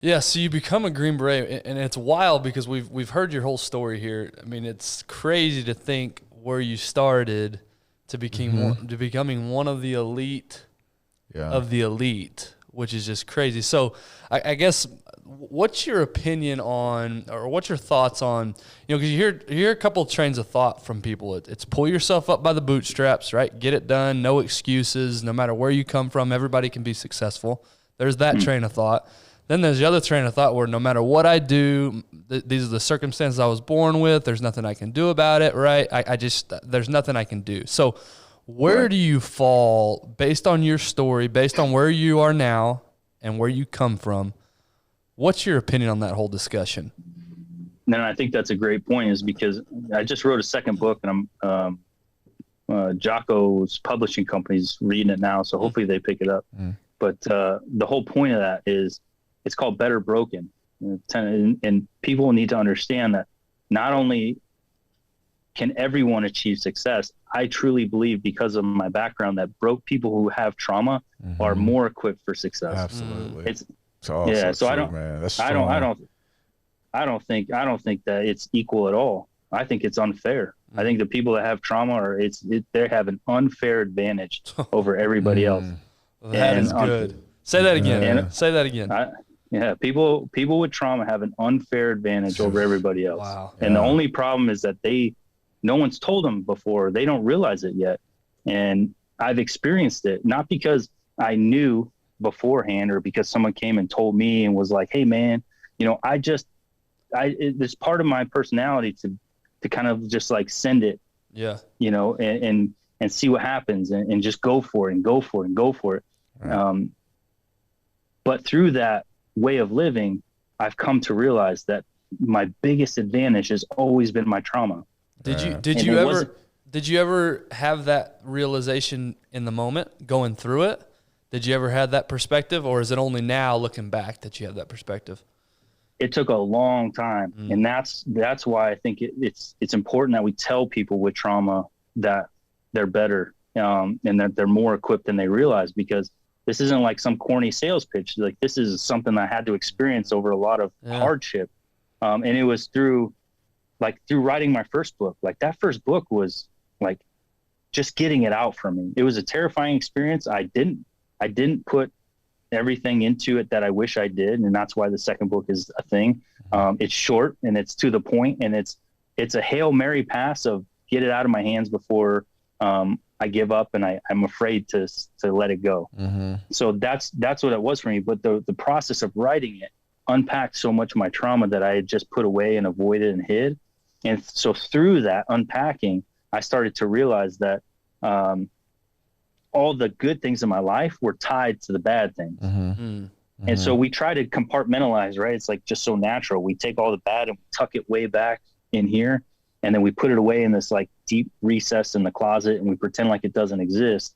Yeah, so you become a Green Beret, and it's wild because we've heard your whole story here. I mean, it's crazy to think where you started to to becoming one of the elite of the elite, which is just crazy. So I guess what's your opinion on, or what's your thoughts on, because you hear a couple of trains of thought from people. It's pull yourself up by the bootstraps, right? Get it done, no excuses, no matter where you come from, everybody can be successful. There's that train of thought. Then there's the other train of thought where no matter what I do, these are the circumstances I was born with. There's nothing I can do about it, right? There's nothing I can do. So where do you fall based on your story, based on where you are now and where you come from? What's your opinion on that whole discussion? No, I think that's a great point, is because I just wrote a second book, and I'm Jocko's publishing company's reading it now, so hopefully they pick it up. But the whole point of that is, it's called Better Broken. And people need to understand that not only can everyone achieve success, I truly believe, because of my background, that broke people who have trauma are more equipped for success. Absolutely. It's yeah. So true, I don't think that it's equal at all. I think it's unfair. I think the people that have trauma they have an unfair advantage over everybody else. That is good. Say that again. Say that again. Yeah, people with trauma have an unfair advantage over everybody else. Wow. And the only problem is that no one's told them before. They don't realize it yet. And I've experienced it, not because I knew beforehand or because someone came and told me and was like, hey man, it's part of my personality to kind of just like send it, and see what happens and just go for it and go for it and go for it. Right. But through that way of living, I've come to realize that my biggest advantage has always been my trauma. Did you ever have that realization in the moment going through it? Did you ever have that perspective, or is it only now looking back that you have that perspective? It took a long time. And that's why I think it's important that we tell people with trauma that they're better, and that they're more equipped than they realize, because this isn't like some corny sales pitch. Like, this is something I had to experience over a lot of hardship. And it was through writing my first book. Like, that first book was like just getting it out for me. It was a terrifying experience. I didn't put everything into it that I wish I did. And that's why the second book is a thing. It's short and it's to the point, and it's a Hail Mary pass of get it out of my hands before, I give up and I'm afraid to let it go. So that's what it was for me. But the process of writing it unpacked so much of my trauma that I had just put away and avoided and hid. And so through that unpacking, I started to realize that all the good things in my life were tied to the bad things. And so we try to compartmentalize, right? It's like just so natural. We take all the bad and tuck it way back in here. And then we put it away in this like deep recess in the closet, and we pretend like it doesn't exist.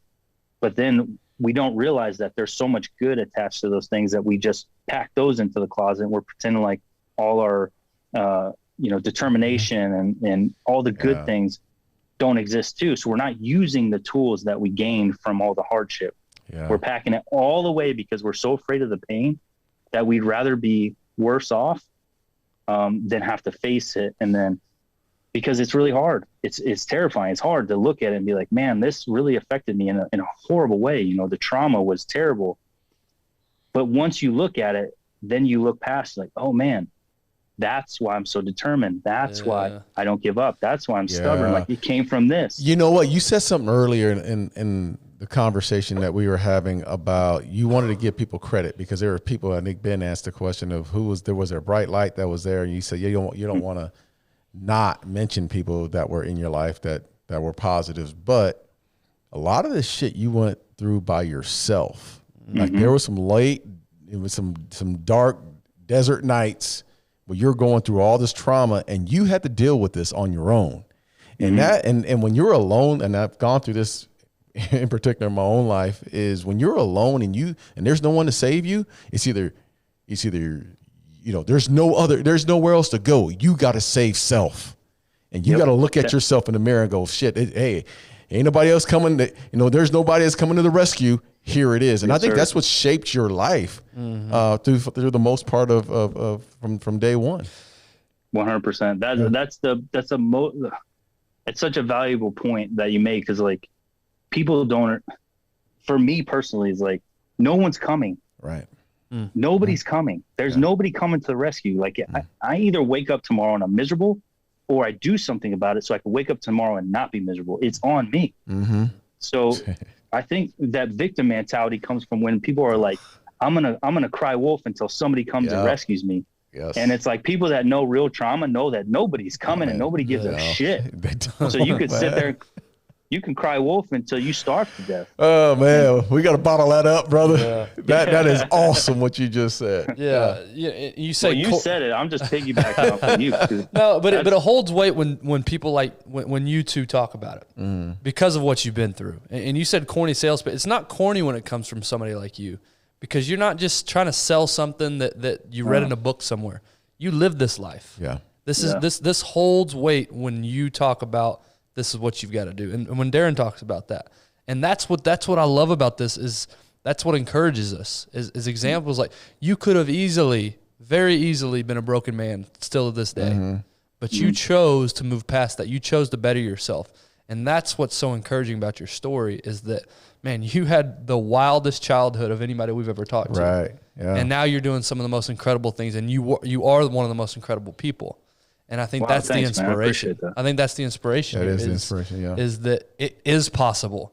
But then we don't realize that there's so much good attached to those things that we just pack those into the closet, and we're pretending like all our, determination and all the good things don't exist too. So we're not using the tools that we gained from all the hardship. We're packing it all away because we're so afraid of the pain that we'd rather be worse off than have to face it. And then, because it's really hard. It's terrifying. It's hard to look at it and be like, man, this really affected me in a horrible way. The trauma was terrible. But once you look at it, then you look past, like, oh man, that's why I'm so determined. That's why I don't give up. That's why I'm stubborn. Like, it came from this. You know what? You said something earlier in the conversation that we were having about, you wanted to give people credit because there were people, I think Ben asked the question of was there a bright light that was there? And you said, you don't want to not mention people that were in your life that were positives, but a lot of this shit you went through by yourself. Like, there was some dark desert nights where you're going through all this trauma and you had to deal with this on your own. And and when you're alone, and I've gone through this in particular in my own life, is when you're alone and there's no one to save you, it's either there's nowhere else to go. You got to save self, and you got to look at yourself in the mirror and go, shit, hey, ain't nobody else coming. There's nobody else coming to the rescue. Here it is, and I think that's what shaped your life through the most part of from day one. 100%. It's such a valuable point that you make, because like people don't. For me personally, it's like no one's coming. Right. Nobody's coming. There's nobody coming to the rescue. Like I either wake up tomorrow and I'm miserable, or I do something about it so I can wake up tomorrow and not be miserable. It's on me. So I think that victim mentality comes from when people are like, I'm gonna cry wolf until somebody comes and rescues me. Yes. And it's like people that know real trauma know that nobody's coming and nobody gives a shit. So you could sit there, you can cry wolf until you starve to death. Oh man, we got to bottle that up, brother. Yeah. That is awesome what you just said. Yeah. You say you said it. I'm just piggybacking off of you. No, but it holds weight when people like when you two talk about it because of what you've been through. And you said corny sales, but it's not corny when it comes from somebody like you, because you're not just trying to sell something that you read in a book somewhere. You live this life. Yeah. This holds weight when you talk about this is what you've got to do. And when Darren talks about that, and that's what I love about this is that's what encourages us is examples like you could have very easily been a broken man still to this day, but you chose to move past that. You chose to better yourself. And that's what's so encouraging about your story is that, man, you had the wildest childhood of anybody we've ever talked to. Right. Yeah. And now you're doing some of the most incredible things, and you are one of the most incredible people. And I think that's the inspiration. I think that's the inspiration. That is the inspiration, yeah. Is that it is possible